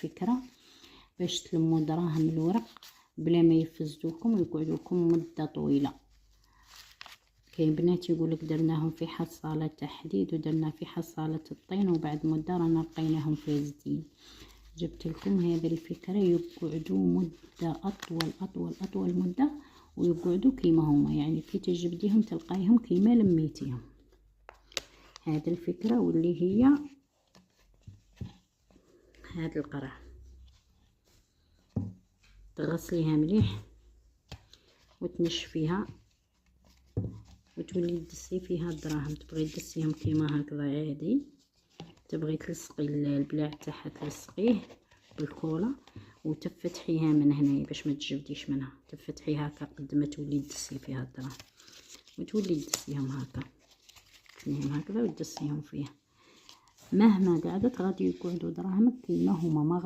فكرة باش تلموا دراهم الورق بلا ما يفزدوكم ويقعدوكم مدة طويلة. كاين بنات يقولك درناهم في حصالة تحديد ودرنا في حصالة الطين وبعد مدة رانا لقيناهم فاسدين. جبت لكم هذه الفكرة يقعدوا مدة أطول مدة ويقعدوا كيما هما، يعني كي تجبديهم تلقايهم كيما لميتيهم. هذه الفكرة واللي هي هذا القرع تغسليها مليح وتنشفيها وتولي تدسي فيها الدراهم. تبغي تدسيهم كيما هكذا عادي، تبغي تلصقي البلاع تاعها تلصقيه بالكولا وتفتحيها من هنا باش ما تجبديش منها، تفتحيها هكا قد ما تولي تدسي فيها الدراهم وتولي تدسيهم هكا تنيهم هكذا وتدسيهم فيها. مهما قعدت غادي يقعدوا دراهمك كيما هما.